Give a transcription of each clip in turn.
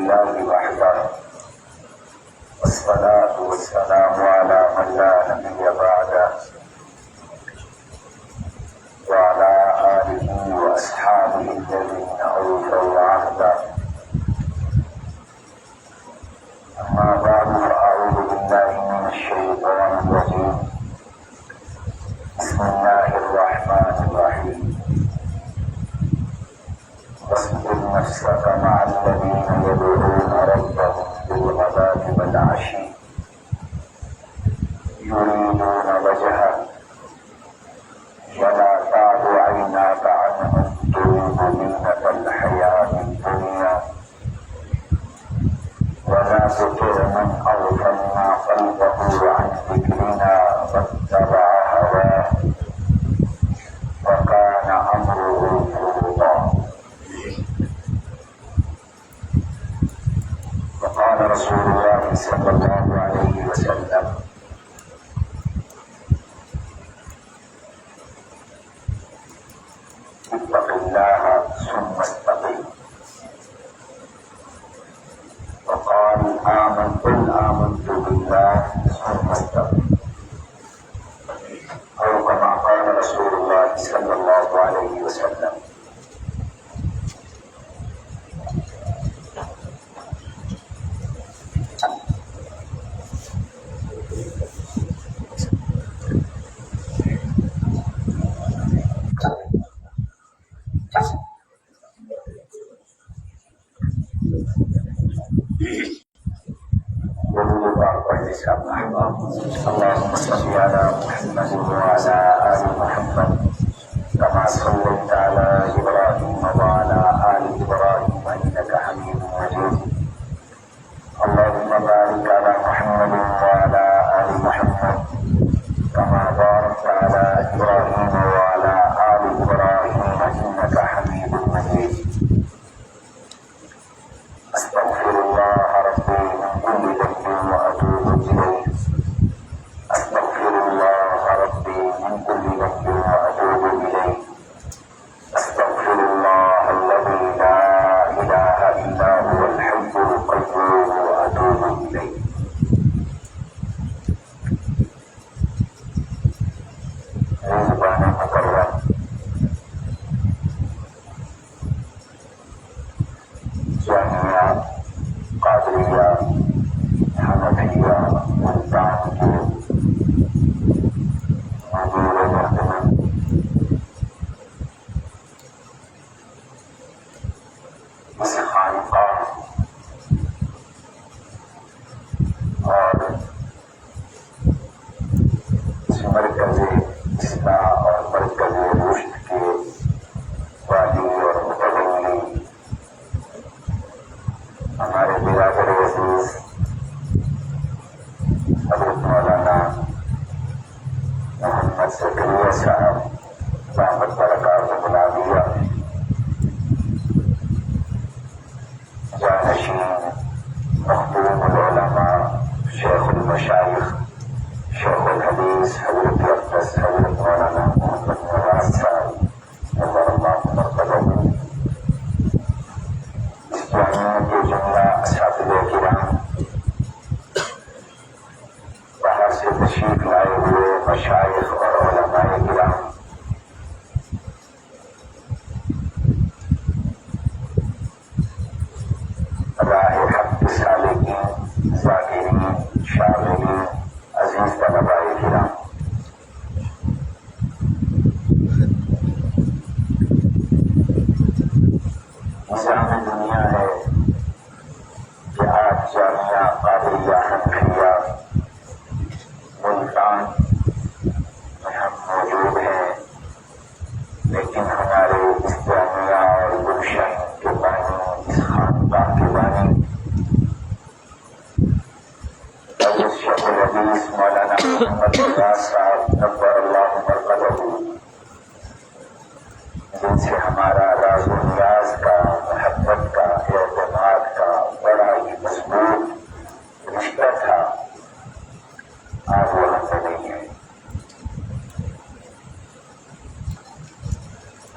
لله وحده والصلاة والسلام على من لا نبي بعده وعلى آله وأصحابه الذين أوفوا عهده. أما بعد فأعوذ بالله من الشيطان الرجيم. بسم الله الرحمن الرحيم. واصبر نفسك مع الذين يدعون ربهم بالغداة والعشي يريدون وجهه ولا تعد عيناك عنهم تريد زينة الحياة الدنيا ولا تطع من أغفلنا قلبه عن ذكرنا واتبع هواه وكان أمره فرطا. وقال رسول الله صلى الله عليه وسلم: اتق الله ثم استقم. وقال قل آمنت بالله ثم استقم، أو كما قال رسول الله صلى الله عليه وسلم. اللهم صل على محمد وعلى آل محمد كما صليت على إبراهيم وعلى آل إبراهيم إنك حميد مجيد. اللهم بارك على محمد وعلى آل محمد كما باركت على إبراهيم وعلى آل إبراهيم إنك حميد مجيد. أستغفر الله ربي من كل ذنب وأتوب إليه. أستغفر الله ربي من كل ذنب وأتوب إليه. أستغفر الله الذي لا إله إلا هو الحي القيوم وأتوب إليه. میزبان مکرم، جامعہ قادریہ حنفیہ ملتان کے مدیر محترم، اس خانقاہ اور اس مرکز اصلاح اور مرکز رشد کے والی اور متولی ہمارے برادر عزیز حضرت مولانا محمد زکریا صاحب دامت برکاتہ العالیہ، جانشین مخدوم العلماء شیخ المشائخ شیخ الحدیث حضرت اقدس حضرت مولانا محمد نواز صاحب نور اللہ مرتبہ، اس جامعہ کے جملہ اساتذہ کرام، باہر سے تشریف لائے ہوئے مشائخ اور علماء کرام، راہ حق سالکین، ذاکرین، شاغلین، عزیز طلباء کرام، نظام دنیا ہے کہ آج جامعہ قادریہ حنفیہ ملتان میں ہم موجود ہیں، لیکن ہمارے اس جامعہ اور گلشن کے بانی، اس خانقاہ کے بانی حضرت شیخ الحدیث مولانا محمد نواز صاحب نور اللہ مرتبہ، جن سے ہمارا راز و نیاز کا، محبت کا، اعتماد کا بڑا ہی مضبوط رشتہ تھا، آج وہ ہم سے نہیں ہے.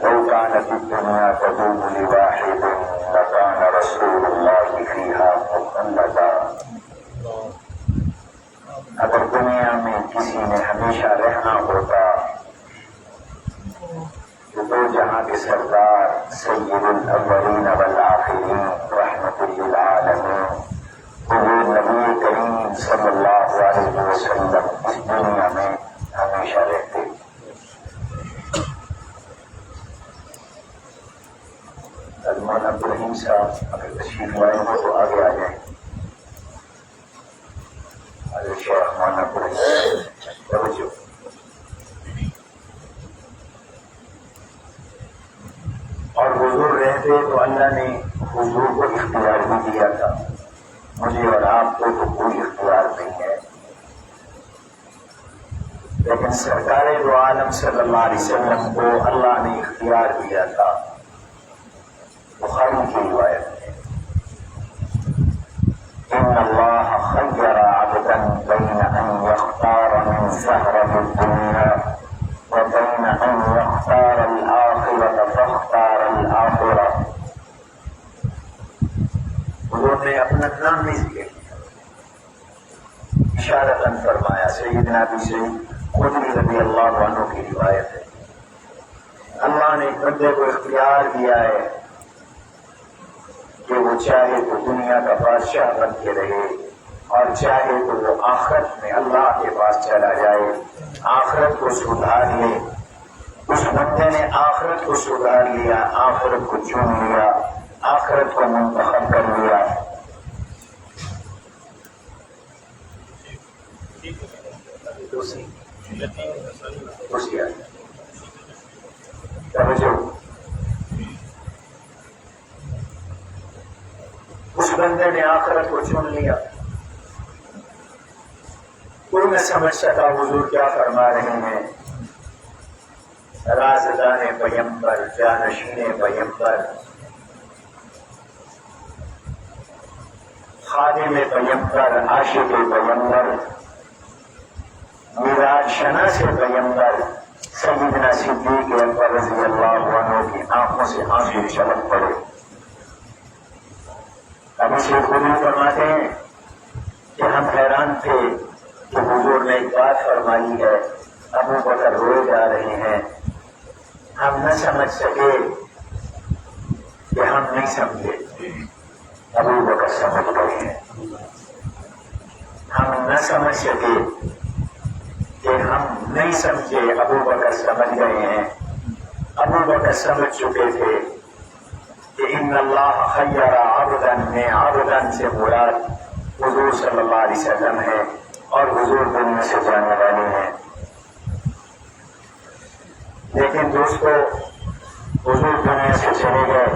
لو كانت الدنيا تدوم لواحد لكان رسول اللہ فیہا مخلدا. اگر دنیا میں کسی نے ہمیشہ رہنا ہوتا تو دو جہاں کے سردار سید الاولین والآخرین رحمت للعالمین حضور نبی کریم صلی اللہ علیہ وسلم اس دنیا میں ہمیشہ رہتے. مولانا عبدالرحیم صاحب اگر تشریف لائے ہو تو آگے آ جائیں. شیخ مولانا عبدالرحیم توجہ. اور حضور رہتے تو اللہ نے حضور کو اختیار بھی دیا تھا. مجھے اور آپ کو تو کوئی اختیار نہیں ہے، لیکن سرکار دو عالم صلی اللہ علیہ وسلم کو اللہ نے اختیار دیا تھا. بخاری کی روایت ہے ان اللہ خیر عبدا بین ان یختار من زہرۃ الدنیا وبین ان یختار الآخرۃ فاختار الآخرۃ. حضور نے اپنا نام نہیں ذکر کیا، اشارتاً فرمایا. سیدنا ابی سعید خدری رضی اللہ عنہ کی روایت ہے اللہ نے بندے کو اختیار دیا ہے کہ وہ چاہے تو دنیا کا بادشاہ بن کے رہے اور چاہے تو وہ آخرت میں اللہ کے پاس چلا جائے، آخرت کو سدھار لے. اس بندے نے آخرت کو سدھار لیا، آخرت کو چن لیا، آخرت کو منتخب کر لیا. اس بندے نے آخرت کو چن لیا. کوئی نہ سمجھ سکا حضور کیا فرما رہے ہیں. رازدان پیمبر، جانشین پیمبر، خادم پیمبر، عاشق پیمبر، معراج شناس پیمبر سیدنا صدیق اکبر رضی اللہ عنہ کی آنکھوں سے آنسو چھلک پڑے. ابھی سے خودی فرماتے ہیں کہ ہم حیران تھے کہ حضور نے ایک بات فرمائی ہے، ابو بکر روئے جا رہے ہیں. ہم نہ سمجھ سکے کہ ہم نہیں سمجھے، ابو بکر سمجھ گئے ہیں. ہم نہ سمجھ سکے کہ ہم نہیں سمجھے، ابو بکر سمجھ گئے ہیں. ابو بکر سمجھ چکے تھے کہ ان اللہ خیر عبدا میں عبدا سے مراد حضور صلی اللہ علیہ وسلم ہے اور حضور دنیا سے جانے والے ہیں. لیکن دوستو حضور دنیا سے چلے گئے،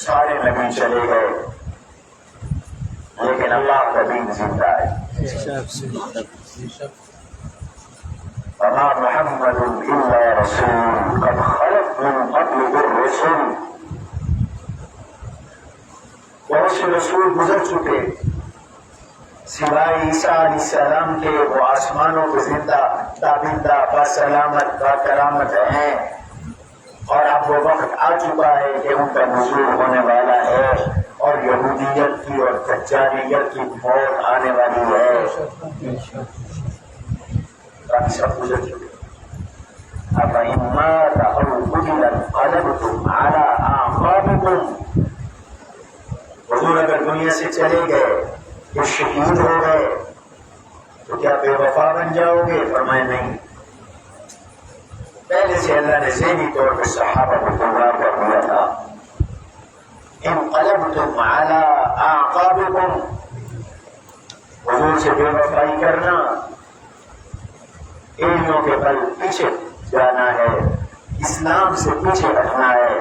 سارے نبی چلے گئے، لیکن اللہ کا دین زندہ ہے. وما محمد الا رسول قد خلت من قبله الرسل. بہت سے رسول گزر چکے سوائے عیسیٰ علیہ السلام کے، وہ آسمانوں کو زندہ تابندہ بسلامت باکرامت ہیں، اور اب وہ وقت آ چکا ہے کہ ان کا نزول ہونے والا ہے اور یہودیت کی اور دجالیت کی موت آنے والی ہے. باقی سب گزر چکے. أَفَإِن مَاتَ أَوْ قُتِلَ انقلبتم عَلَىٰ أَعْقَابِكُمْ. حضور اگر دنیا سے چلے گئے تو شہید ہو گئے تو کیا بے وفا بن جاؤ گے؟ فرمائے نہیں. پہلے سے اللہ نے ذہنی طور پہ صحابہ کو تیار کر دیا تھا. انقلبتم عَلَىٰ أَعْقَابِكُمْ. حضور سے بے وفائی کرنا، ایڑیوں کے بل پیچھے جانا ہے، اسلام سے پیچھے ہٹنا ہے.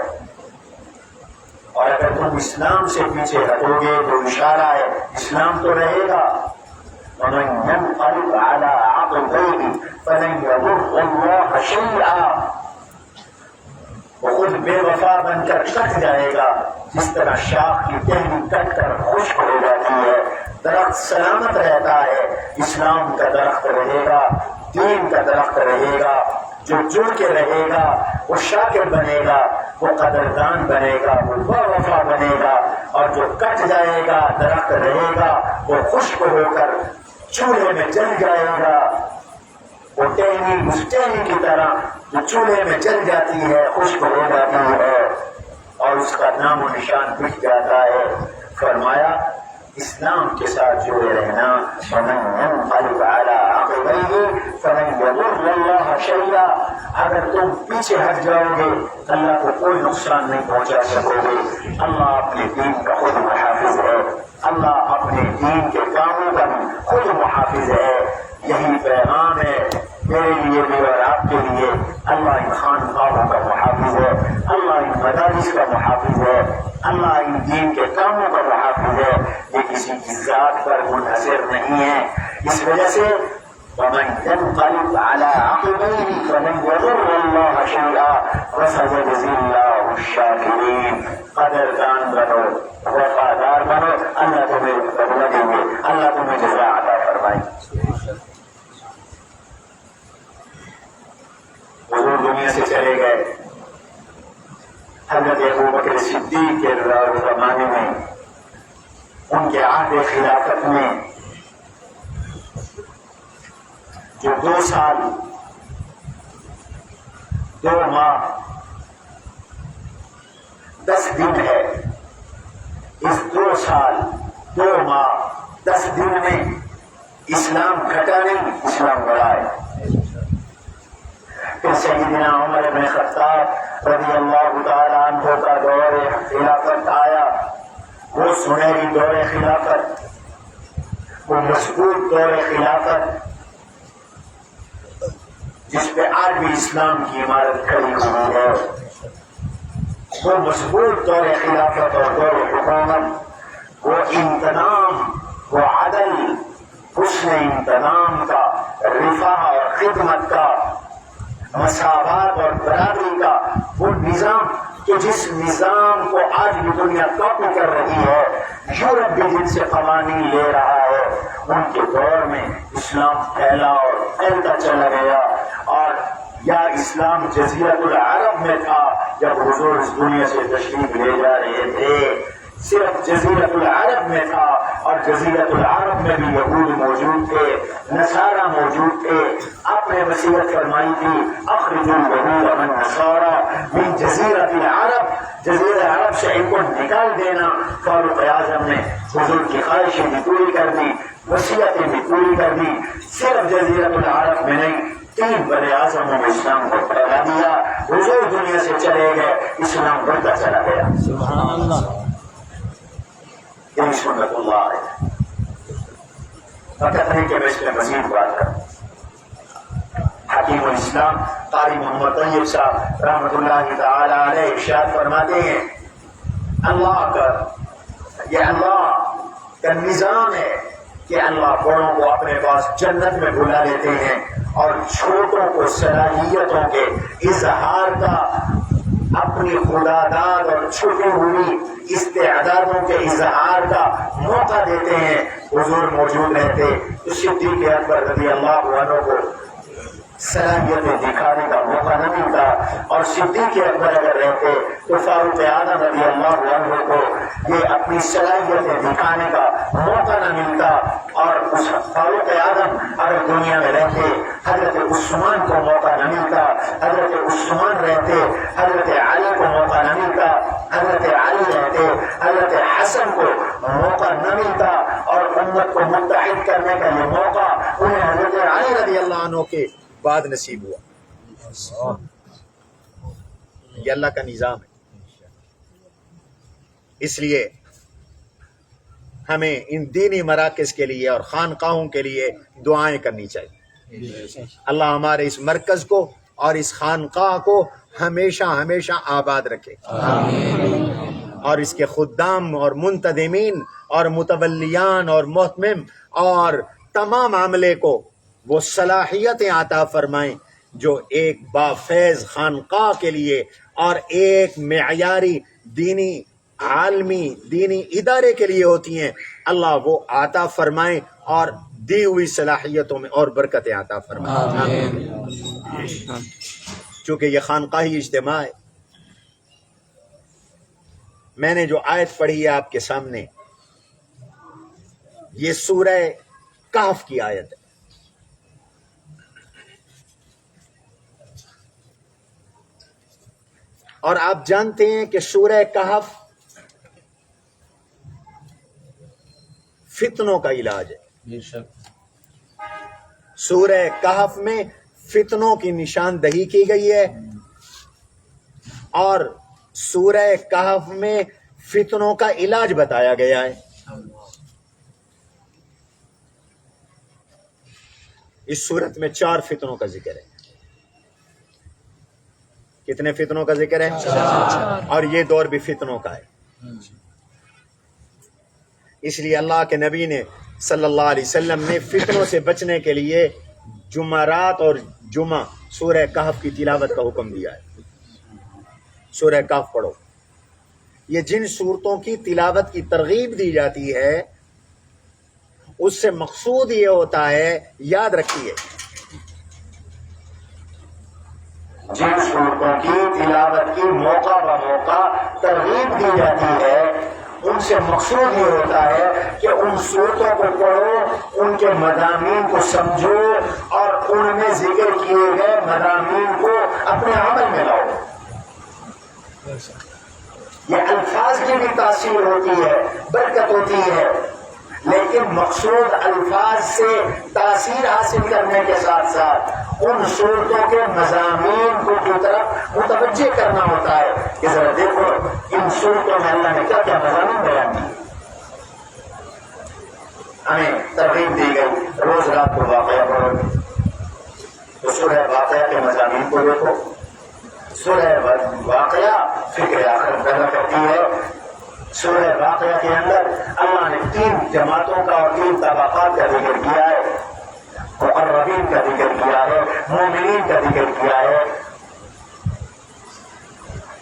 اور اگر تم اسلام سے پیچھے ہٹو گے تو اشارہ ہے اسلام تو رہے گا. وَمَن يَنْقَلِبْ عَلَىٰ عَقِبَيْهِ فَلَنْ يَضُرَّ اللَّهَ شَيْئًا. وہ خود بے وفا بن کر کٹ جائے گا، جس طرح شاخ کی ٹہنی کٹ کر خشک ہو جاتی ہے. درخت سلامت رہتا ہے، اسلام کا درخت رہے گا، دین کا درخت رہے گا. جو جڑ کے رہے گا وہ شاکر بنے گا، وہ قدردان بنے گا، وہ وفا بنے گا، اور جو کٹ جائے گا درخت رہے گا وہ خشک ہو کر چولہے میں جل جائے گا۔ وہ ٹہنی اس ٹہنی کی طرح جو چولہے میں جل جاتی ہے، خشک ہو جاتی ہے اور اس کا نام و نشان مٹ جاتا ہے۔ فرمایا اسلام کے ساتھ جڑے رہنا، وَمَن يَنقَلِبْ عَلَىٰ عَقِبَيْهِ فَلَن يَضُرَّ اللَّهَ شَيْئًا۔ اگر تم پیچھے ہٹ جاؤ گے اللہ کو کوئی نقصان نہیں پہنچا سکو گے۔ اللہ اپنے دین کا خود محافظ ہے، اللہ اپنے دین کے کاموں کا خود محافظ ہے۔ یہی پیغام ہے میرے لیے بھی اور آپ کے لیے۔ اللہ ان خانقاہوں کا محافظ ہے، اللہ ان مدارس کا محافظ ہے، اللہ ان دین کے کاموں کا محافظ ہے۔ یہ کسی کی ذات پر منحصر نہیں ہے۔ اس وجہ سے وَمَن يَنقَلِبْ عَلَىٰ عَقِبَيْهِ فَلَن يَضُرَّ اللَّهَ شَيْئًا وَسَيَجْزِي اللَّهُ الشَّاكِرِينَ۔ قدردان بنو، وفادار بنو، اللہ تمہیں بدلہ دیں گے، اللہ تمہیں جزا عطا فرمائیں گے۔ حضور دنیا سے چلے گئے، حضرت ابوبکر صدیق کے زمانے میں، ان کے عہد خلافت میں جو 2 سال 2 ماہ 10 دن ہے، اس 2 سال 2 ماہ 10 دن میں اسلام گھٹا نہیں، اسلام بڑھا ہے۔ پھر سیدنا عمر بن خطاب رضی اللہ تعالیٰ عنہ کا دور خلافت آیا، وہ سنہری دور خلافت، وہ مضبوط دور خلافت جس پہ آج بھی اسلام کی عمارت کھڑی ہوئی ہے، وہ مضبوط دور خلافت اور دور حکومت، وہ انتظام، وہ عدل، حسن انتظام کا، رفاہ اور خدمت کا، مساوات اور برابری کا وہ نظام کہ جس نظام کو آج بھی دنیا کاپی کر رہی ہے، یورپ بھی جن سے قوانین لے رہا ہے، ان کے دور میں اسلام پھیلا اور پھیلتا چلا گیا۔ اور یا اسلام جزیرۃ العرب میں تھا جب حضور اس دنیا سے تشریف لے جا رہے تھے، صرف جزیرۃ العرب میں تھا، اور جزیرۃ العرب میں بھی یہود موجود تھے، نصارہ موجود تھے۔ آپ نے وصیت فرمائی تھی اخرجوا اليهود والنصارى من جزیرۃ العرب، جزیرۃ عرب سے ان کو نکال دینا۔ فاروق اعظم نے حضور کی خواہشیں بھی پوری کر دی، وصیتیں بھی پوری کر دی، صرف جزیرۃ العرب میں نہیں 3 بڑے اعظموں نے اسلام کو پھیلا دیا۔ حضور دنیا سے چلے گئے، اسلام بڑھتا چلا گیا۔ سبحان اللہ، یہی سنت اللہ ہے۔ فقط نہیں کہ میں اس میں مزید بات کروں۔ حکیم الاسلام قاری محمد طیب صاحب رحمۃ اللہ تعالی علیہ ارشاد فرماتے ہیں، اللہ کا نظام ہے کہ اللہ بڑوں کو اپنے پاس جنت میں بلا لیتے ہیں اور چھوٹوں کو صلاحیتوں کے اظہار کا، اپنی خداداد اور چھپی ہوئی استعدادوں کے اظہار کا موقع دیتے ہیں۔ حضور موجود رہتے تو صدیق اکبر رضی اللہ عنہ کو صلاحیتیں دکھانے کا موقع نہ ملتا، اور صدیق اکبر اگر رہتے تو فاروق اعظم رضی اللہ عنہ کو یہ اپنی صلاحیتیں دکھانے کا موقع نہ ملتا، اور اس فاروق اعظم اگر دنیا میں رہتے حضرت عثمان کو موقع نہ ملتا، حضرت عثمان رہتے حضرت علی کو موقع نہ ملتا، حضرت علی رہتے حضرت حسن کو موقع نہ ملتا، اور امت کو متحد کرنے کا یہ موقع انہیں حضرت علی رضی اللہ عنہ کے بعد نصیب ہوا۔ یہ اللہ کا نظام ہے۔ اس لیے ہمیں ان دینی مراکز کے لیے اور خانقاہوں کے لیے دعائیں کرنی چاہیے۔ اللہ ہمارے اس مرکز کو اور اس خانقاہ کو ہمیشہ ہمیشہ آباد رکھے، اور اس کے خدام اور منتظمین اور متولیان اور محتمم اور تمام عملے کو وہ صلاحیتیں عطا فرمائیں جو ایک بافیض خانقاہ کے لیے اور ایک معیاری دینی عالمی دینی ادارے کے لیے ہوتی ہیں۔ اللہ وہ عطا فرمائیں اور دی ہوئی صلاحیتوں میں اور برکتیں عطا فرمائے. چونکہ یہ خانقاہی اجتماع ہے، میں نے جو آیت پڑھی ہے آپ کے سامنے، یہ سورہ کہف کی آیت ہے. اور آپ جانتے ہیں کہ سورہ کہف فتنوں کا علاج ہے. سورہ کہف میں فتنوں کی نشاندہی کی گئی ہے، اور سورہ کہف میں فتنوں کا علاج بتایا گیا ہے. اس صورت میں 4 فتنوں کا ذکر ہے. کتنے فتنوں کا ذکر ہے؟ 4. اور یہ دور بھی فتنوں کا ہے. اس لیے اللہ کے نبی نے صلی اللہ علیہ وسلم نے فتنوں سے بچنے کے لیے جمعرات اور جمعہ سورہ کہف کی تلاوت کا حکم دیا ہے. سورہ کہف پڑھو. یہ جن صورتوں کی تلاوت کی ترغیب دی جاتی ہے اس سے مقصود یہ ہوتا ہے، یاد رکھیے، جن صورتوں کی تلاوت کی موقع بہ موقع ترغیب دی جاتی ہے ان سے مقصود یہ ہوتا ہے کہ ان صورتوں کو پڑھو، ان کے مضامین کو سمجھو اور ان میں ذکر کیے گئے مضامین کو اپنے عمل میں لاؤ. یہ الفاظ کی بھی تاثیر ہوتی ہے، برکت ہوتی ہے، لیکن مقصود الفاظ سے تاثیر حاصل کرنے کے ساتھ ساتھ ان صورتوں کے مضامین کو کی طرف متوجہ کرنا ہوتا ہے کہ ذرا دیکھو ان صورتوں میں اللہ نے کیا کیا مضامین بیان کیے. ہمیں ترغیب دی گئی روز رات کو واقعہ پڑھو گے تو سورہ واقعہ کے مضامین کو دیکھو. سورہ واقعہ فکر آخرت پیدا کرتی ہے. سورہ واقعہ کے اندر اللہ نے 3 جماعتوں کا اور 3 طبقات کا ذکر کیا ہے. مقربین کا ذکر کیا ہے، مومنین کا ذکر کیا ہے،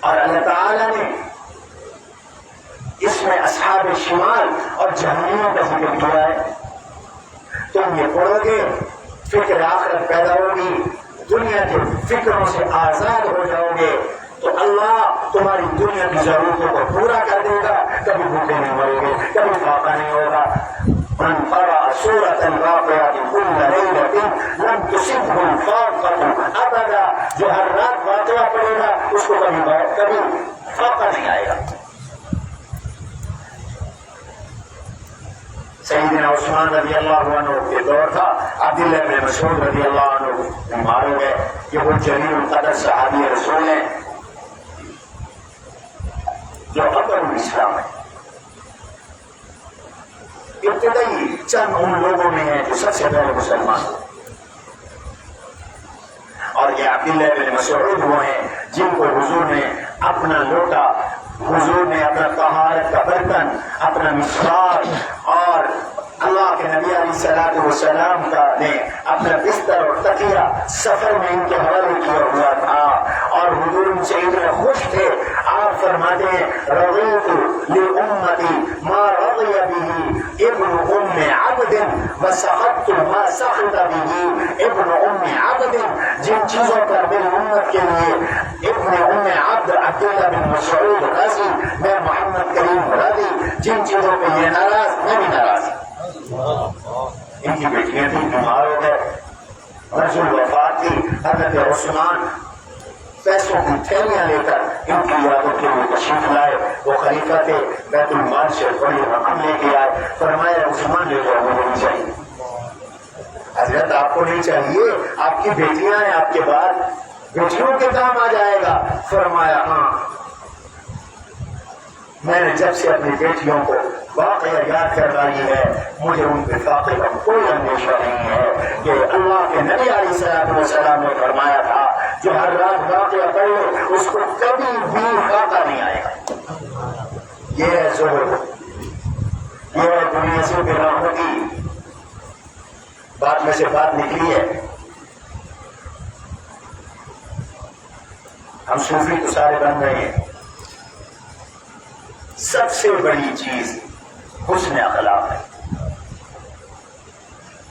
اور اللہ تعالی نے اس میں اصحاب شمال اور جہنمیوں کا ذکر کیا ہے. تم یہ پڑھو گے فکر آخرت پیدا ہوگی، دنیا کے فکروں سے آزاد ہو جاؤ گے تو اللہ تمہاری دنیا کی ضرورتوں کو پورا کر دے گا. کبھی بھوکے نہیں مرو گے، کبھی فاقہ نہیں ہوگا. من قرأ سورة الواقعة كل ليلة لم تصبه الفاقة أبدا. جو ہر رات واقعہ پڑے گا اس کو کبھی فاقہ نہیں آئے گا. سیدنا عثمان رضی اللہ عنہ کے دور تھا، عبداللہ بن مسعود رضی اللہ عنہ بیمار ہو گئے. یہ وہ جلیل القدر صحابی رسول ہیں جو اکبر الاسلام ہے. ابتدائی چند ان لوگوں میں ہیں جو سب سے پہلے مسلمان ہیں، اور یہ عبداللہ بن مسعود وہ ہیں جن کو حضور نے اپنا لوٹا، حضور نے اپنا طہارت کا برتن، اپنا مسواک، اور اللہ کے نبی علیہ الصلوۃ والسلام کا نے اپنا بستر اور تکیہ سفر میں ان کے حوالے کیا ہوا تھا، اور حضور ان سے اتنے خوش تھے. آپ فرماتے ہیں رضیت لامتی ما رضی به ابن ام عبد وسخطت ما سخط به ابن ام عبد. جن چیزوں پر میری امت کے لیے ابن ام عبد عبداللہ بن مسعود راضی، میں محمد کریم راضی. جن چیزوں پہ یہ ناراض، میں بھی ناراض. ان کی بیٹیاں تھیں، بیمار ہو گئے، رسول وفات تھی. حضرت عثمان پیسوں کی تھیلیاں لے کر ان کی یادوں کے لیے تشریف لائے. وہ خلیفہ تھے، بیت المال سے بڑی رقم لے کے آئے. فرمایا عثمان لے جاؤ، مجھے نہیں چاہیے. حضرت آپ کو نہیں چاہیے، آپ کی بیٹیاں ہیں، آپ کے بعد بیٹیوں کے کام آ جائے گا. فرمایا ہاں، میں نے جب سے اپنی بیٹیوں کو واقعہ یاد کروائی ہے مجھے ان کے فاقے کا کوئی اندیشہ نہیں ہے کہ اللہ کے نبی علیہ الصلوۃ والسلام نے فرمایا تھا جو ہر رات واقعہ پڑھے اس کو کبھی بھی فاقہ نہیں آئے گا. یہ ہے زہد، یہ ہے دنیا سے بے رحمتی. بات میں سے بات نکلی ہے. ہم صوفی تو سارے بن رہے ہیں. سب سے بڑی چیز حسن اخلاق ہے.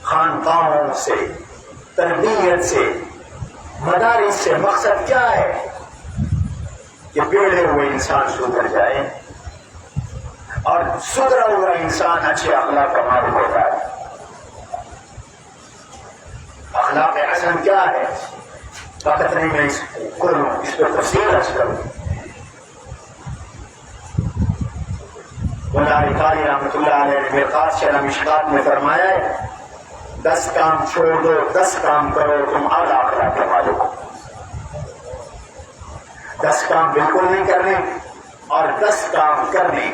خانقاہوں سے، تربیت سے، مدارس سے مقصد کیا ہے؟ کہ بگڑے ہوئے انسان سدھر جائے، اور سدھرا ہوا انسان اچھے اخلاق کا مالک ہوتا ہے۔ اخلاق حسن کیا ہے؟ وقت نہیں میں اس پر تفصیل عرض کروں۔ مولانا قاری رحمۃ اللہ علیہ نے مرقات شرح مشکات میں فرمایا ہے 10 کام چھوڑ دو 10 کام کرو تم اعلی اخلاق کے مالک ہو۔ 10 کام بالکل نہیں کرنے اور 10 کام کرنے،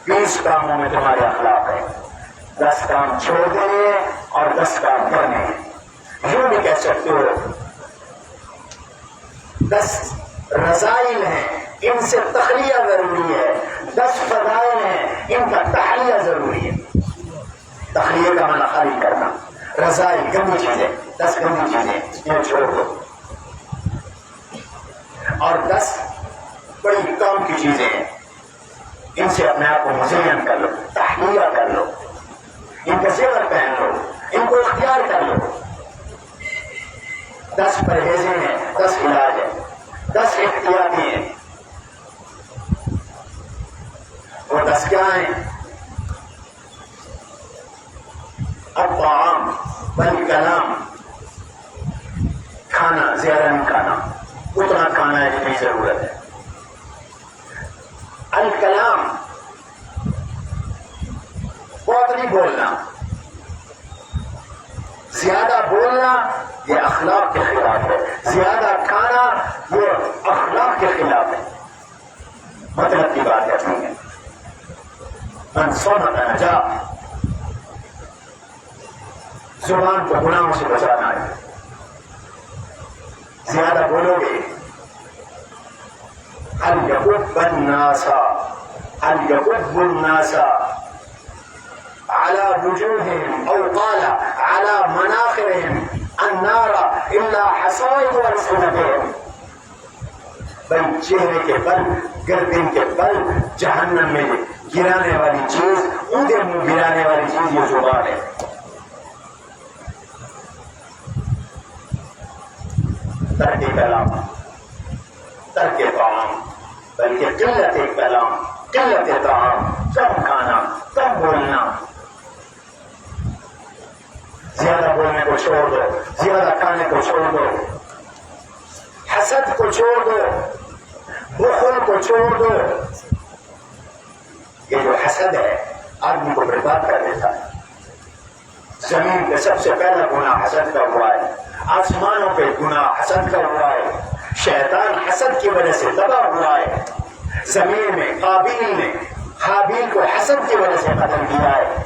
20 کاموں میں تمہارے اخلاق ہے۔ 10 کام چھوڑ دینے اور 10 کام کرنے، یوں بھی کہہ سکتے ہو 10 رذائل ہیں ان سے تخلیہ ضروری ہے، 10 فضائل ہیں ان کا تحلیہ ضروری ہے۔ تخلیہ کا معنی خالی کرنا، رذائل گندی چیزیں، 10 گندی چیزیں یہ چھوڑ دو، اور 10 بڑی کام کی چیزیں ہیں ان سے اپنے آپ کو مزین کر لو، تحلیہ کر لو، ان کا زیور پہن لو، ان کو اختیار کر لو۔ 10 پرہیزیں ہیں، 10 علاج ہیں، 10 احتیاطی ہیں۔ وہ 10 کیا ہیں؟ الطعام والکلام، کھانا زیادہ نہیں کھانا، اتنا کھانا ہے جتنی ضرورت ہے۔ الکلام، بہت نہیں بولنا، زیادہ بولنا یہ اخلاق کے خلاف ہے، زیادہ کھانا یہ اخلاق کے خلاف ہے۔ مطلب کی بات کرنی ہے، من صمت نجا، زبان کو گناہوں سے بچانا ہے۔ زیادہ بولو گے هل يكب الناس على وجوههم او قال على مناخرهم النار الا حصائد ألسنتهم، بھائی چہرے کے بل، گردن کے بل جہنم میں گرانے والی چیز، اونگے منہ گرانے والی چیز یہ زبان ہے۔ ترک کلام، ترک طعام، بلکہ قلت کلام، قلت طعام، کم کھانا، کم بولنا، زیادہ بولنے کو چھوڑ دو، زیادہ کھانے کو چھوڑ دو، حسد کو چھوڑ دو، بخل کو چھوڑ دو۔ یہ جو حسد ہے آدمی کو برباد کر دیتا ہے۔ زمین پہ سب سے پہلا گناہ حسد کا ہوا ہے، آسمانوں پہ گناہ حسد کا ہوا ہے، شیطان حسد کی وجہ سے تباہ ہوا ہے۔ زمین میں قابیل نے حابیل کو حسد کی وجہ سے قتل کیا ہے۔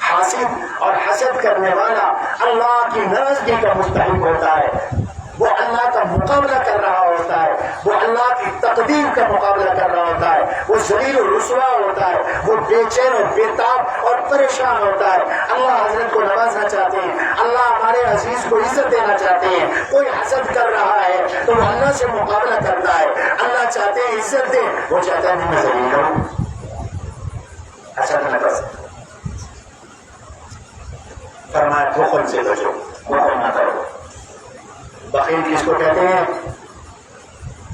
حاسد اور حسد کرنے والا اللہ کی ناراضگی کا مستحق ہوتا ہے، وہ اللہ کا مقابلہ کر رہا ہوتا ہے، وہ اللہ کی تقدیر کا مقابلہ کر رہا ہوتا ہے، وہ ذلیل و رسوا ہوتا ہے، وہ بے چین و بےتاب اور پریشان ہوتا ہے۔ اللہ حضرت کو نوازنا چاہتے ہیں، اللہ ہمارے عزیز کو عزت دینا چاہتے ہیں، کوئی حسد کر رہا ہے تو وہ اللہ سے مقابلہ کرتا ہے۔ اللہ چاہتے ہیں عزت دے، وہ چاہتا ہے میں ذلیل ہوں، حسد نہ کرو۔ فرمایا بخل سے بچو، بخل نہ کرو۔ بخیل کس کو کہتے ہیں؟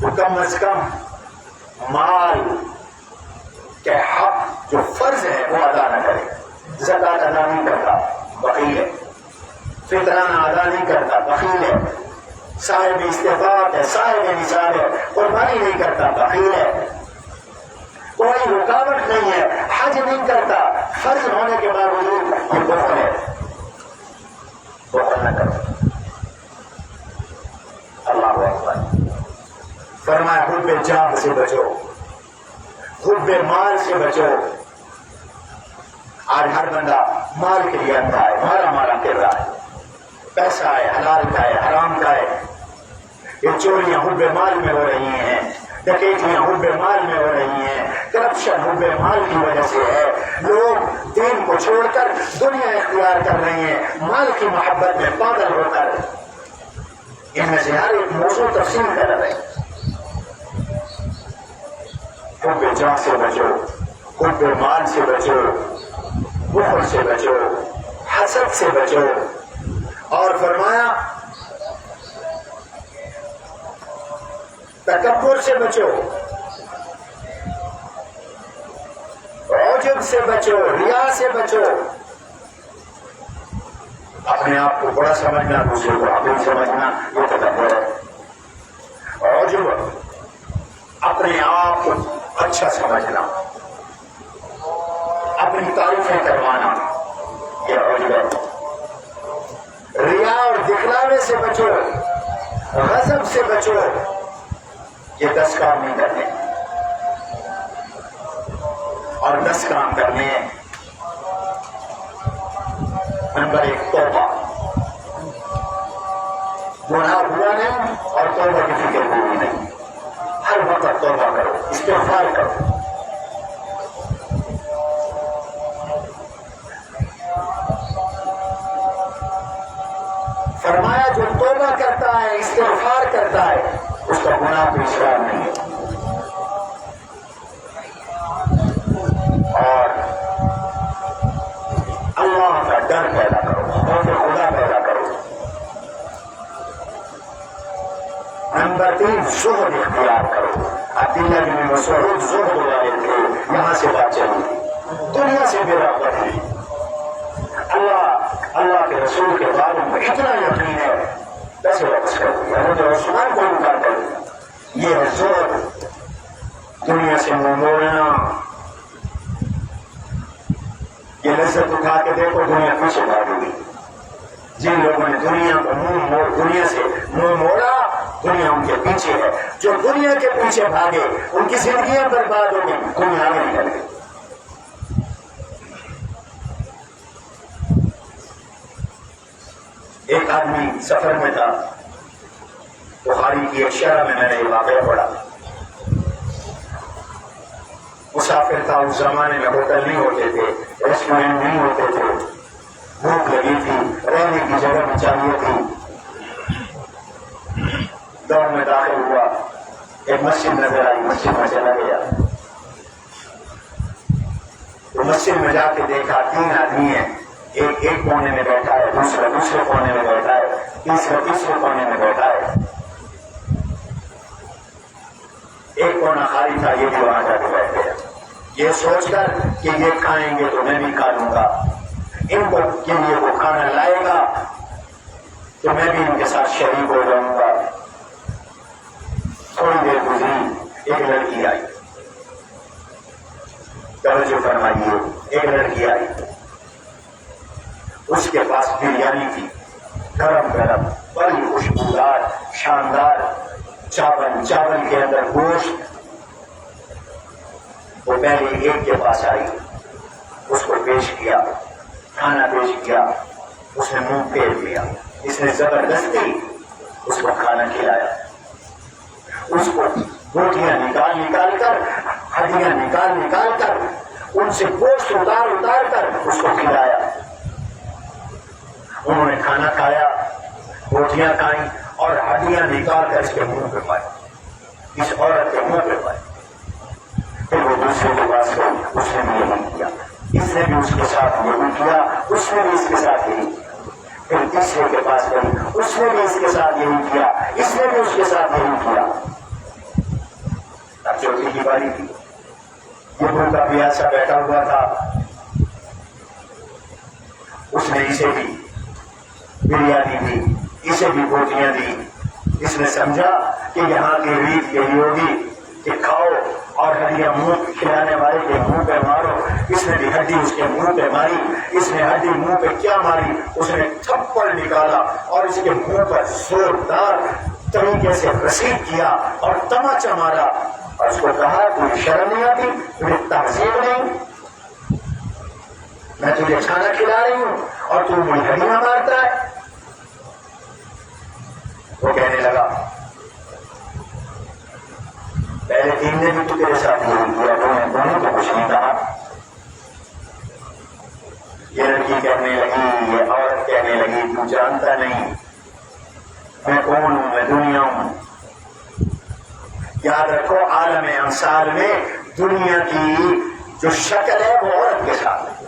تو کم از کم مال کے حق جو فرض ہے وہ ادا نہ کرے، زکات ادا نہیں کرتا بخیل ہے، فطرانہ ادا نہیں کرتا بخیل ہے، صاحب استطاعت ہے، صاحب نصاب ہے، قربانی نہیں کرتا بخیل ہے، کوئی رکاوٹ نہیں ہے، حج نہیں کرتا فرض ہونے کے باوجود، یہ بخل ہے۔ بخل نہ کرو۔ اللہ اکبر۔ فرمایا حب جاہ سے بچو، حب مال سے بچو۔ آج ہر بندہ مال کے لیے اندھا ہے، مارا مارا پھر رہا ہے، پیسہ ہے، حلال کا ہے، حرام کا ہے۔ یہ چوریاں حب مال میں ہو رہی ہیں، ڈکیتیاں حب مال میں ہو رہی ہیں، کرپشن حب مال کی وجہ سے ہے۔ لوگ دین کو چھوڑ کر دنیا اختیار کر رہے ہیں، مال کی محبت میں پاگل ہو کر۔ ان میں سے ہر ایک موضوع تفصیل کر رہے ہیں۔ حب جاہ سے بچو، حب مال سے بچو، بخل سے بچو، حسد سے بچو، اور فرمایا تکبر سے بچو، عجب سے بچو، ریا سے بچو۔ اپنے آپ کو بڑا سمجھنا، دوسرے کو حقیر سمجھنا، یہ تکبر ہے۔ عجب اپنے آپ کو اچھا سمجھنا، اپنی تعریفیں کروانا، یہ عجب ہے۔ ریا اور دکھلاوے سے بچو، غضب سے بچو، یہ 10 کام نہیں کرنے، اور 10 کام کرنے ہیں۔ نمبر 1 توبہ، گناہ ہوا نہیں اور توبہ کی فکر ہوئی نہیں، ہر وقت توبہ کرو، استغفار کرو۔ فرمایا جو توبہ کرتا ہے، استغفار کرتا ہے، اس کا گناہ کوئی اصرار نہیں ہے۔ اور اللہ کا ڈر پیدا کرو، خوف خدا پیدا کرو۔ نمبر 3 زہد اختیار کرو۔ عبداللہ بن مسعود زہد والے تھے، یہاں سے بات چلی، دنیا سے بے رغبت تھی۔ اللہ کے رسول کے بارے میں اتنا یقین ہے، کیسے واپس کر دیا؟ حضرت عثمان کو انکار کر دیا۔ یہ ہے زہد، دنیا سے منہ موڑنا۔ یہ لذت اٹھا کے دیکھو، دنیا پیچھے بھاگے گی۔ جن لوگوں نے دنیا سے منہ موڑا، دنیا ان کے پیچھے ہے۔ جو دنیا کے پیچھے بھاگے، ان کی زندگیاں برباد ہو گئی، دنیا آگے نکل گئی۔ ایک آدمی سفر میں تھا، بخاری کی ایک شرح میں نے یہ واقعہ پڑھا۔ مسافر تھا، اس زمانے میں ہوٹل نہیں ہوتے تھے، ریسٹورینٹ نہیں ہوتے تھے، بھوک لگی تھی، رہنے کی جگہ بھی چاہیے تھی۔ دوڑ میں داخل ہوا، ایک مسجد نظر آئی، مسجد میں چلا گیا۔ تو مسجد میں جا کے دیکھا 3 آدمی ہیں، ایک کونے میں بیٹھا ہے، دوسرا دوسرے کونے میں بیٹھا ہے، تیسرا تیسرے کونے میں بیٹھا ہے۔ ایک کونا خالی تھا، یہ بھی وہاں جا کے بیٹھ گیا، یہ سوچ کر کہ یہ کھائیں گے تو میں بھی کھا لوں گا، ان کو کے لیے وہ کھانا لائے گا تو میں بھی ان کے ساتھ شریک ہو جاؤں گا۔ تھوڑی دیر گزری، ایک لڑکی آئی، توجہ فرمائیے، ایک لڑکی آئی، اس کے پاس بریانی تھی، گرم گرم، بڑی خوشبودار، شاندار، چاول کے اندر گوشت۔ وہ پہلے ایک کے پاس آئی، اس کو پیش کیا، کھانا پیش کیا، اس نے منہ پھیر لیا، اس نے زبردستی اس کو کھانا کھلایا، اس کو روٹیاں نکال کر، ہڈیاں نکال کر، ان سے گوشت اتار کر اس کو کھلایا۔ انہوں نے کھانا کھایا، روٹیاں کھائیں اور ہڈیاں نکال کر اس کے منہ پہ پائی، اس عورت کے منہ پہ پائی۔ پھر وہ دوسرے کے پاس گئی، اس نے بھی یہی کیا، اس نے بھی اس کے ساتھ یہی کیا، اس نے بھی اس کے ساتھ یہی کیا۔ پھر تیسرے کے پاس گئی، اس نے بھی اس کے ساتھ یہی کیا، اس نے بھی اس کے ساتھ یہی کیا۔ اب چوتھی کی باری تھی، یہ بھوکا پیاسا بیٹھا ہوا تھا، اس نے اسے بھی بریانی دی، اسے بھی روٹیاں دی۔ اس نے سمجھا کہ یہاں کی ریت یہی ہوگی کہ کھاؤ اور ہڈیاں منہ کھلانے والے کے منہ پہ مارو۔ اس نے بھی ہڈی اس کے منہ پہ ماری، اس نے ہڈی منہ پہ کیا ماری، اس نے تھپڑ نکالا اور اس کے منہ پر زوردار طریقے سے رسید کیا اور تماچا مارا، اور اس کو کہا تجھے شرم نہیں آتی، تجھے تہذیب نہیں، میں تجھے کھانا کھلا رہی ہوں اور تو مجھے ہڈیاں مارتا ہے۔ وہ کہنے لگا پہلے 3 نے بھی تو تیرے ساتھ یہی کیا، دونوں کو کچھ نہیں کہا۔ یہ لڑکی کہنے لگی، یہ عورت کہنے لگی تو جانتا نہیں میں کون ہوں، میں دنیا ہوں۔ یاد رکھو عالم امثال میں دنیا کی جو شکل ہے وہ عورت کے ساتھ ہے،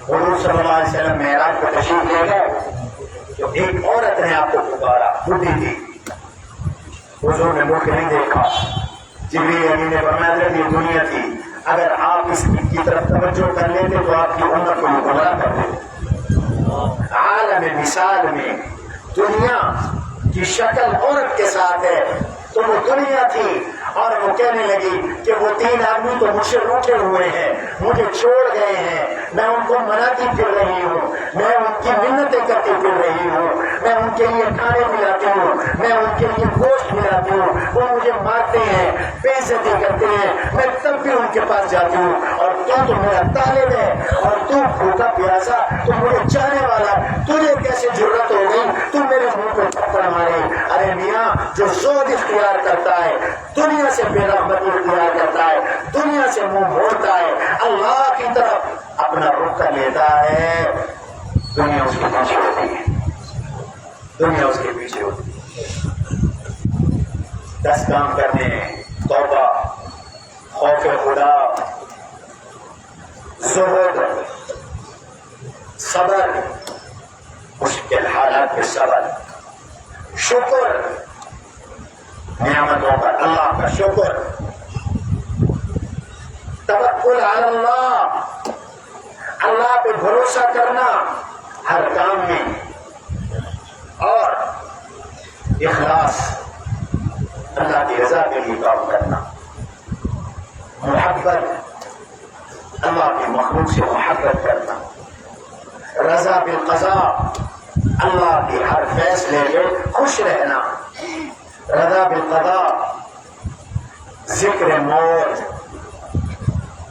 حضور صلی اللہ علیہ وسلم معراج پر تشریف لے گئے تو ایک عورت نے آپ کو پکارا، بڈھی تھی، حضور نے مڑ کے نہیں دیکھا، جبریل امین نے فرمایا یہ دنیا تھی، اگر آپ اس کی طرف توجہ کر لیتے تو آپ کی امت کو گمراہ کر دیتے۔ عالم مثال میں دنیا کی شکل عورت کے ساتھ ہے تو وہ دنیا تھی، اور وہ کہنے لگی کہ وہ 3 آدمی تو مجھ سے روٹے ہوئے ہیں، مجھے چھوڑ گئے ہیں، میں ان کو مناتی پھر رہی ہوں، میں ان کی منتیں کرتی پھر رہی ہوں، میں ان کے لیے کھانے ملاتی ہوں، میں ان کے لیے گوشت ملاتی ہوں، وہ مجھے مارتے ہیں، بے عزتی کرتے ہیں، میں تب بھی ان کے پاس جاتی ہوں، اور تو میرا طالب ہے اور تو بھوکا پیاسا، تو مجھے چاہنے والا، تجھے کیسے جرت ہو گئی تو میرے منہ پہ تھپڑ مارے؟ ارے میاں، جو زہد اختیار کرتا ہے، دنیا سے بے رغبتی اختیار کرتا ہے، دنیا سے منہ موڑتا ہے، اللہ کی طرف اپنا رخ کر لیتا ہے، دنیا اس کے پیچھے ہوتی ہے، دنیا اس کے پیچھے ہوتی ہے۔ 10 کام کرنے ہیں: توبہ، خوف خدا، زہد، صبر، مشکل حالات کے صبر، شکر، نعمتوں کا اللہ کا شکر، توکل علی اللہ، اللہ پہ بھروسہ کرنا ہر کام میں، اور اخلاص، اللہ کی رضا کے لیے کام کرنا، محبت، اللہ کی مخلوق سے محبت کرنا، رضا بالقضاء، اللہ کے ہر فیصلے میں خوش رہنا، رضا بالقضاء، ذکر موت،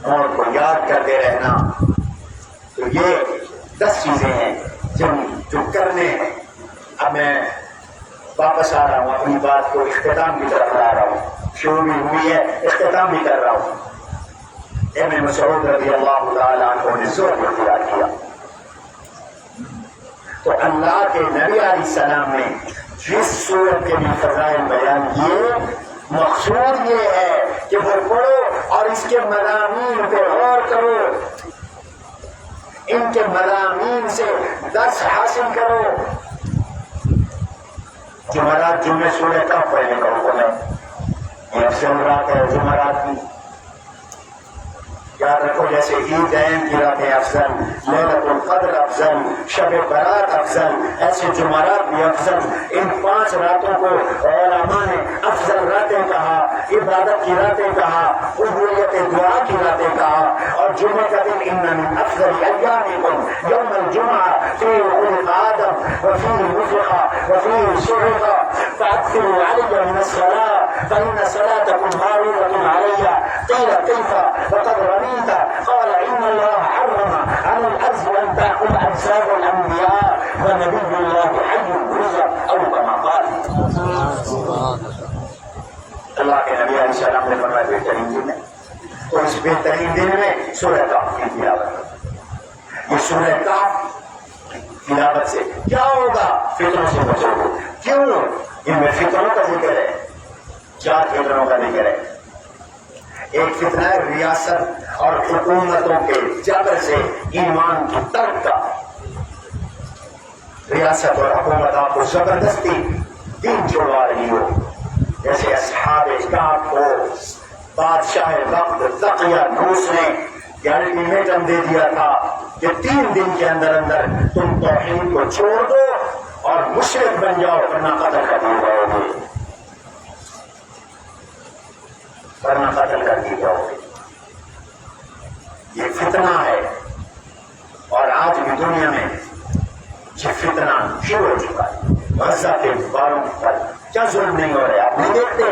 موت کو یاد کرتے رہنا۔ تو یہ 10 چیزیں ہیں جو کرنے ہیں۔ اب میں واپس آ رہا ہوں، اپنی بات کو اختتام کی طرف لا رہا ہوں، شروع بھی ہوئی ہے، اختتام بھی کر رہا ہوں۔ ابن مسعود رضی اللہ تعالیٰ عنہ نے زہد اختیار کیا، تو اللہ کے نبی علیہ السلام نے جس صورت کے بھی فضائل بیان کیے، مقصود یہ ہے کہ وہ پڑھو اور اس کے مضامین پہ غور کرو، ان کے مضامین سے درس حاصل کرو۔ جمعرات جمعے سورہ کہف پڑھنے کا حکم ہے، یہ افضل رات ہے جمعرات کی، یاد رکھو، جیسے عیدین کی راتیں افضل، لیلۃ القدر افضل، شب برات افضل، ایسے جمعرات بھی افضل۔ ان 5 راتوں کو علماء نے افضل راتیں کہا، عبادت کی راتیں کہا، قبولیت دعا کی راتیں کہا۔ اور جمعہ کا دن ان من افضل ایامکم یوم الجمعہ فیہ خلق آدم وفیہ نفخ وفیہ صعق فاکثروا علی من الصلاة فإن صلاتکم معروضة علی۔ قیل کیف وقد رميت؟ قال إن الله حرم على الأرض أن تأكل أجساد الأنبياء ونبي الله حي يرزق أو كما قال۔ اللہ کے نبی علیہ السلام نے فرمایا بہترین دن ہے، تو اس بہترین دن میں سورہ کہف کی تلاوت۔ یہ سورہ کہف کی تلاوت سے کیا ہوگا؟ فتنوں سے بچو گے۔ کیوں؟ ان میں فتنوں کا ذکر ہے، 4 فتنوں کا ذکر ہے۔ ایک فتنہ ہے ریاست اور حکومتوں کے جبر سے ایمان کی ترک کا۔ ریاست اور حکومت آپ کو زبردستی دین چھوڑوا رہی ہو، جیسے اصحاب کہف کو بادشاہ وقت دقیانوس نے یہ الٹیمیٹم دے دیا تھا کہ 3 دن کے اندر اندر تم توحید کو چھوڑ دو اور مشرک بن جاؤ ورنہ قتل کر دیے جاؤ گے، ورنہ قتل کر دیے جاؤ گے۔ یہ فتنہ ہے، اور آج بھی دنیا میں یہ فتنہ شروع ہو چکا ہے۔ غزہ کے باروں پر کیا ظلم نہیں ہو رہے، آپ نہیں دیکھتے؟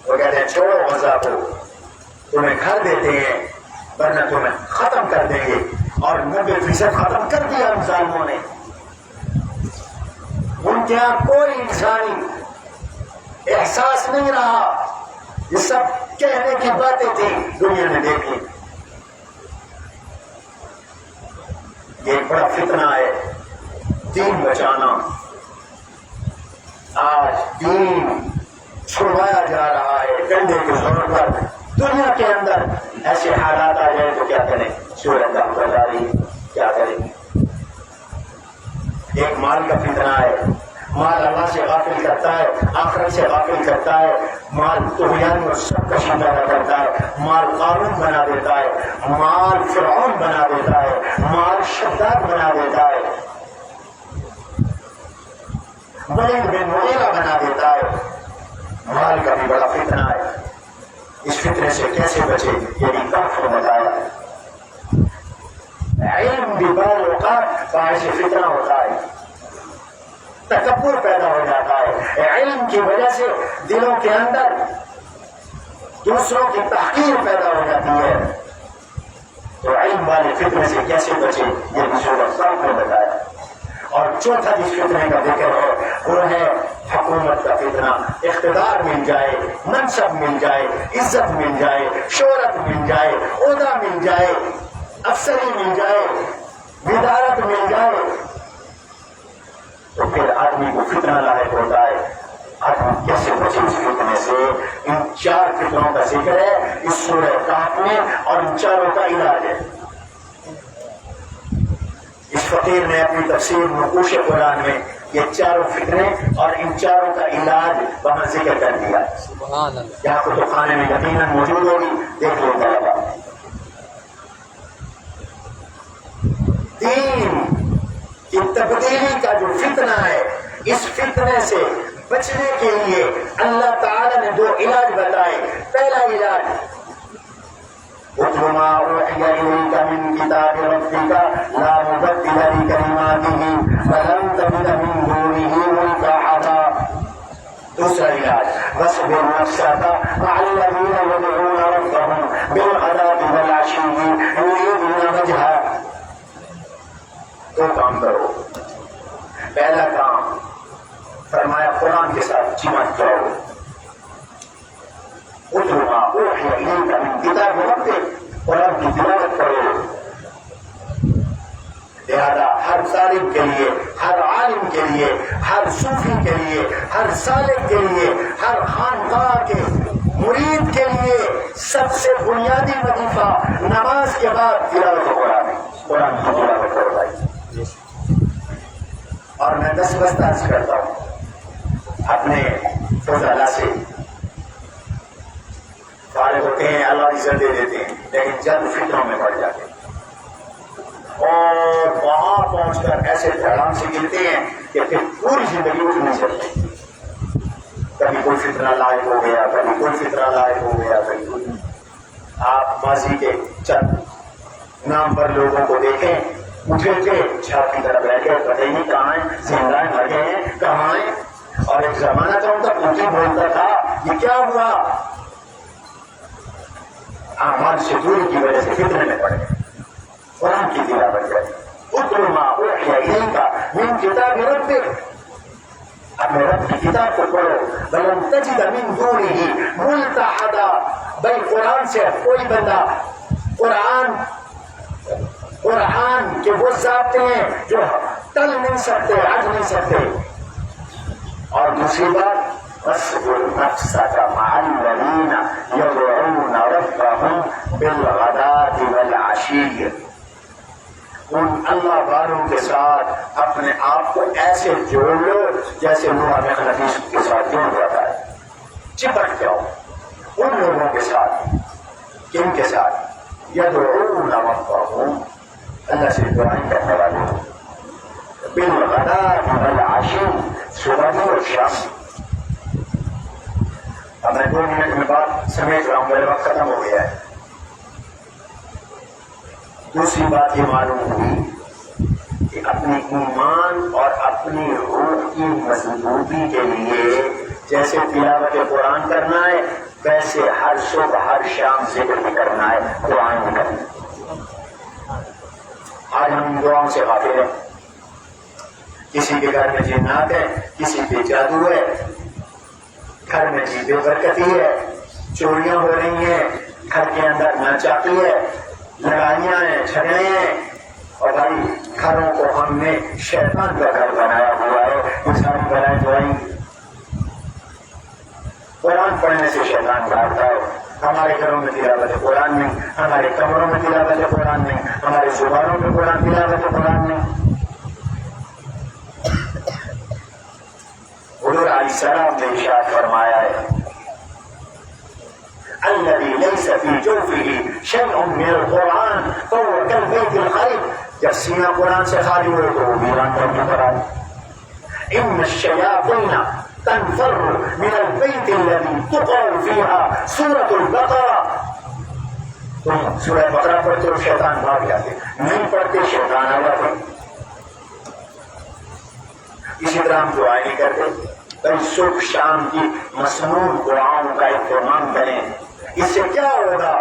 وہ کہتے ہیں چھوڑو غزہ کو، تمہیں گھر دیتے ہیں ورنہ تمہیں ختم کر دیں گے، اور 90% ختم کر دیا ان ظالموں نے۔ ان کے یہاں کوئی انسانی احساس نہیں رہا، یہ سب کہنے کی باتیں تھیں، دنیا نے دیکھی۔ یہ ایک بڑا فتنہ ہے، دین بچانا۔ آج دین چھڑوایا جا رہا ہے ڈنڈے کے زور پر۔ دنیا کے اندر ایسے حالات آ جائے تو کیا کریں؟ سورہ کہف جاری، کیا کیا کریں گے؟ ایک مال کا فتنہ ہے، مال اللہ سے غافل کرتا ہے، آخرت سے غافل کرتا ہے، مال طغیان اور سب کا شکار کرتا ہے، مال قارون بنا دیتا ہے، مال فرعون بنا دیتا ہے، مال شداد بنا دیتا ہے، ولید بن مغیرہ بنا دیتا ہے۔ مال کا بھی بڑا فتنہ ہے، اس فتنے سے کیسے بچے یہ بھی کافی بتایا۔ علم بھی بعض اوقات باعث فتنہ ہوتا ہے، تکبر پیدا ہو جاتا ہے، علم کی وجہ سے دلوں کے اندر دوسروں کی تحقیر پیدا ہو جاتی ہے، تو علم والے فتنے سے کیسے بچے یہ بھی صورت صاحب نے بتایا۔ اور چوتھا جس فتنے کا ذکر ہے وہ ہے حکومت کا فتنہ، اقتدار مل جائے، منصب مل جائے، عزت مل جائے، شہرت مل جائے، عہدہ مل جائے، افسری مل جائے، وزارت مل جائے، تو پھر آدمی کو فتنہ لاحق ہوتا ہے۔ آدمی کیسے بچے اس فتنے سے؟ ان چار فتنوں کا ذکر ہے اس سورہ کہف میں، اور ان چاروں کا علاج ہے۔ اس فقیر نے اپنی تفسیر نقوش قرآن میں یہ چاروں فتنے اور ان چاروں کا علاج وہاں ذکر کر دیا۔ یہاں کتب خانے میں یقیناً موجود ہوگی، دیکھ لو طلبا۔ دین کی تبدیلی کا جو فتنہ ہے، اس فتنے سے بچنے کے لیے اللہ تعالی نے دو علاج بتائے۔ پہلا علاج اتل ما اوحی الیک من کتاب ربک لا مبدل لکلماتہ ولن تجد من دونہ ملتحدا۔ دوسرا علاج واصبر نفسک مع الذین یدعون ربهم بالغداة والعشی یریدون وجہہ۔ دو کام کرو۔ پہلا کام فرمایا قرآن کے ساتھ چمٹ جاؤ۔ اتل ما اوحی الیک من کتاب ربک، قرآن کی تلاوت کرو۔ لہذا ہر طالب کے لیے، ہر عالم کے لیے، ہر صوفی کے لیے، ہر سالک کے لیے، ہر خانقاہ کے مرید کے لیے سب سے بنیادی وظیفہ نماز کے بعد تلاوت قرآن ہے۔ قرآن کی تلاوت کرو بھائی۔ اور میں 10 بستہ عرض کرتا ہوں اپنے فضلہ سے، فارغ ہوتے ہیں اللہ عزت دے دیتے ہیں، لیکن جب فکروں میں پڑ جاتے ہیں اور وہاں پہنچ کر ایسے دھڑام سے گرتے ہیں کہ پھر پوری زندگی اٹھ نہیں سکتے۔ کبھی کوئی فتنہ لاحق ہو گیا، کبھی کوئی فتنہ لاحق ہو گیا، کبھی کوئی۔ آپ ماضی کے چند نام پر لوگوں کو دیکھیں، اٹھے تھے چھاپ کی طرف بیٹھے، پتہ ہی نہیں کہاں ہیں، زندہ ہیں، مر گئے ہیں، کہاں ہیں۔ اور ایک زمانہ تھا ان کا پوچھی بولتا تھا یہ کیا ہوا؟ اعمال سے دوری کی وجہ سے فتنے میں پڑ گئے۔ قرآن کی تلاوت کریں۔ اتل ما اوحی الیک من کتاب ربک، اپنے رب کی کتاب کو پڑھو۔ ولن تجد من دونہ ملتحدا، بھائی قرآن سے کوئی بندہ قرآن کے وہ ضابطے ہیں جو ٹل نہیں سکتے، ہٹ نہیں سکتے۔ اور دوسری بات واصبر نفسک مع الذین یدعون ربهم بالغداة والعشی، ان اللہ والوں کے ساتھ اپنے آپ کو ایسے جوڑ لو جیسے نوح میں حدیث کے ساتھ جوڑ جاتا ہے۔ چپٹ جاؤ ان لوگوں کے ساتھ، کن کے ساتھ؟ یدعون ربهم، اللہ سے دعائیں کرنے والے، بالغداة والعشی، صبح اور شام۔ اب میں 2 منٹ میں بات سمیٹ رہا ہوں، میرے وقت ختم ہو گیا ہے۔ دوسری بات یہ معلوم ہوئی کہ اپنی ایمان اور اپنی روح کی مضبوطی کے لیے جیسے تلاوت قرآن کرنا ہے، ویسے ہر صبح ہر شام ذکر بھی کرنا ہے، قرآن بھی کرنا ہے۔ آج ہم دعاؤں سے غافل ہیں، کسی کے گھر میں جنات ہے، کسی پہ جادو ہے، گھر میں بے برکتی ہے، چوریاں ہو رہی ہیں، گھر کے اندر ناچاقی ہے، لڑائیاں ہیں، جھگڑے ہیں، اور بھائی گھروں کو ہم نے شیطان کا گھر بنایا ہوا ہے۔ یہ ساری بلائیں دعائیں قرآن پڑھنے سے شیطان بھاگتا ہے۔ ہمارے گھروں میں تلاوت قرآن نہیں، ہمارے کمروں میں تلاوت قرآن نہیں، ہمارے زبانوں میں قرآن تلاوت قرآن نہیں. حضور علیہ السلام نے ارشاد فرمایا ہے الذي ليس في جوفه شيء من القرآن فهو كالبيت الخرب. جب سینہ قرآن سے خالی ہوئے تو وہ ویران کرنے پر آئے. ان الشياطين تنفر من البيت الذي تقرأ فيها سورة البقرة. تم سورہ بقرہ پڑھتے ہو شیطان بھاگ جاتے, نہیں پڑھتے شیطان آ جاتے. اسی طرح ہم دعائیں نہیں کرتے. بھائی صبح شام کی مسنون دعاؤں کا اہتمام کریں. اس سے کیا ہوگا؟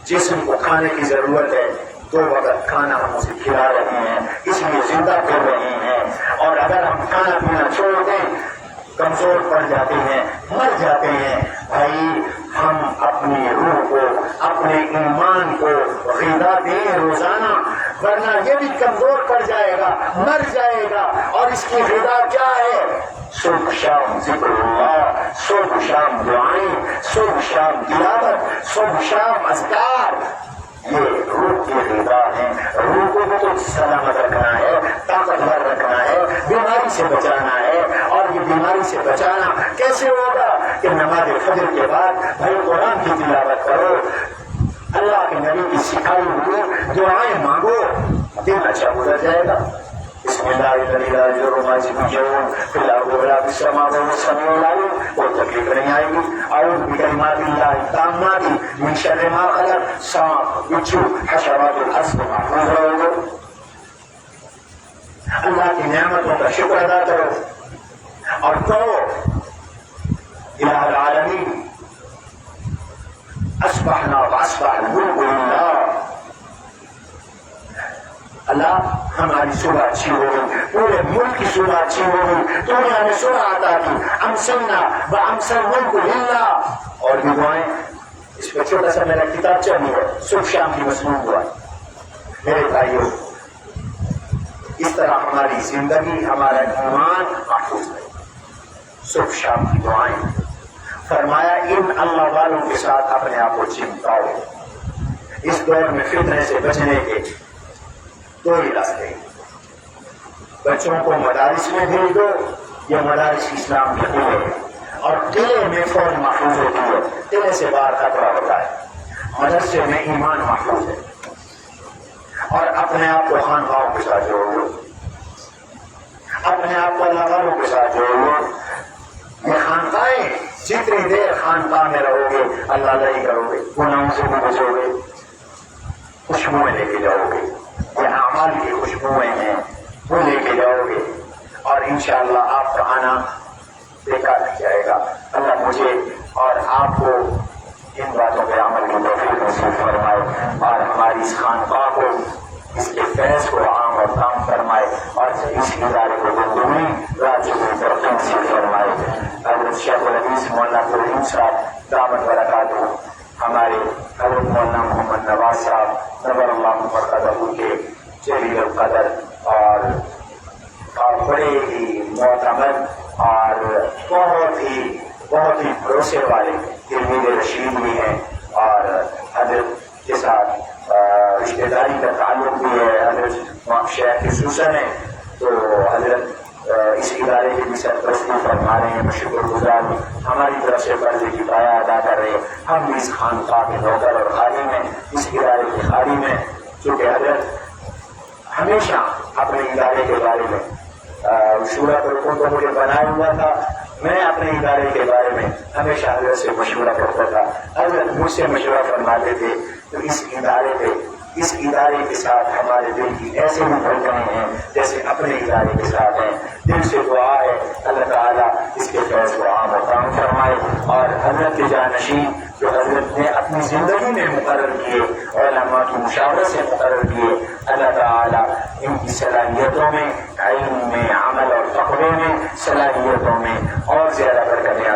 جسم کو کھانے کی ضرورت ہے, 2 وقت کھانا ہم اسے کھلا رہے ہیں, اس لیے زندہ کر رہے ہیں. اور اگر ہم کھانا پینا چھوڑ دیں کمزور پڑ جاتے ہیں, مر جاتے ہیں. بھائی ہم اپنی روح کو, اپنے ایمان کو غذا دیں روزانہ, ورنہ یہ بھی کمزور پڑ جائے گا, مر جائے گا. اور اس کی غذا کیا ہے؟ صبح شام ذکر اللہ, صبح شام دعائیں, صبح شام تلاوت, صبح شام اذکار. یہ روح کی غذا ہے. روح کو بھی تو سلامت رکھنا ہے, طاقتور رکھنا ہے, بیماری سے بچانا ہے. اور یہ بیماری سے بچانا کیسے ہوگا؟ کہ نماز فجر کے بعد بھائی قرآن کی تلاوت کرو, اللہ کے نبی کی سکھائی ہوئی دعائیں مانگو, دن اچھا گزر جائے گا. بسم اللہ الذی لا یضر مع اسمہ شیء فی الارض ولا فی السماء وهو السمیع العلیم. کوئی تکلیف نہیں آئے گی. اعوذ بکلمات اللہ التامات من شر ما خلق. سانپ, بچھو, حشرات الارض محفوظ رہو گے. اللہ کی نعمتوں کا شکر ادا کرو اور کہو الہ العالمین اصبحنا واصبح الملک للہ. اللہ ہماری صبح اچھی ہو گئی, پورے ملک کی صبح اچھی ہو گئی, تو نے ہمیں صبح عطا کی. امسینا وامسی الملک للہ. اور بھی دعائیں, اس پہ چھوٹا سا میرا کتاب چل ہے, صبح شام کی مسنون دعائیں. میرے بھائیوں, اس طرح ہماری زندگی, ہمارا ایمان محفوظ ہے. صبح شام کی دعائیں. فرمایا ان اللہ والوں کے ساتھ اپنے آپ کو چمٹاؤ. اس دور میں فتنے سے بچنے کے 2 ہی راستے ہیں. بچوں کو مدارس میں بھیج دو, یہ مدارس اسلام کے قلعے ہیں, اور قلعے میں فوج محفوظ ہوتی ہے, قلعے سے باہر خطرہ ہوتا ہے. مدرسے میں ایمان محفوظ ہے. اور اپنے آپ کو خانقاہوں کے ساتھ جوڑ لو, اپنے آپ کو اللہ والوں کے ساتھ جوڑ لو. یہ خانقاہیں, جتنی دیر خانقاہ میں رہو گے اللہ نہیں کرو گے, گناہوں سے بھی بچو گے, خوشبوئیں لے کے جاؤ گے. یہ اعمال کی خوشبوئیں ہیں, وہ لے کے جاؤ گے, اور انشاءاللہ آپ کا آنا بیکار نہیں جائے گا. اللہ مجھے اور آپ کو ان باتوں پہ عمل کی توفیق نصیب فرمائے, اور ہماری اس خانقاہ کو, اس کے فیض کو عام اور کام فرمائے, اور اس ادارے کو دنیا راجیہ کو ترقی نصیب فرمائے. حضرت شیخ الحدیث مولانا توحید صاحب دعوت برکاتہ, ہمارے حضرت مولانا محمد نواز صاحب نور اللہ مرقدہ کے جلیل القدر اور بڑے ہی معتمد اور بہت ہی بھروسے والے تلمید رشید بھی ہیں, اور حضرت کے ساتھ رشتہ داری کا تعلق بھی ہے. حضرت شیخ سوسن ہے, تو حضرت اس ادارے کی بھی سرپرستی فرما رہے ہیں. شکر گزار ہماری طرف سے فرض کفایہ ادا کر رہے ہیں. ہم بھی اس خانقاہ کے نوکر اور خادم ہیں, اس ادارے کے خادم ہیں. چونکہ حضرت ہمیشہ اپنے ادارے کے بارے میں شورا کو مجھے بنایا ہوا تھا, میں اپنے ادارے کے بارے میں ہمیشہ حضرت سے مشورہ کرتا تھا. حضرت مجھ سے مشورہ فرماتے تھے, تو اس ادارے کے ساتھ ہمارے دل کی ایسے ہی دھڑکنیں ہیں جیسے اپنے ادارے کے ساتھ ہیں. دل سے دعا ہے اللہ تعالیٰ اس کے فیض کو عام و کام فرمائے, اور حضرت کے جانشین جو حضرت نے اپنی زندگی میں مقرر کیے, علماء کی مشاورت سے مقرر کیے, اللہ تعالیٰ ان کی صلاحیتوں میں, علم میں, عمل اور تقوی میں, صلاحیتوں میں اور زیادہ برکتیں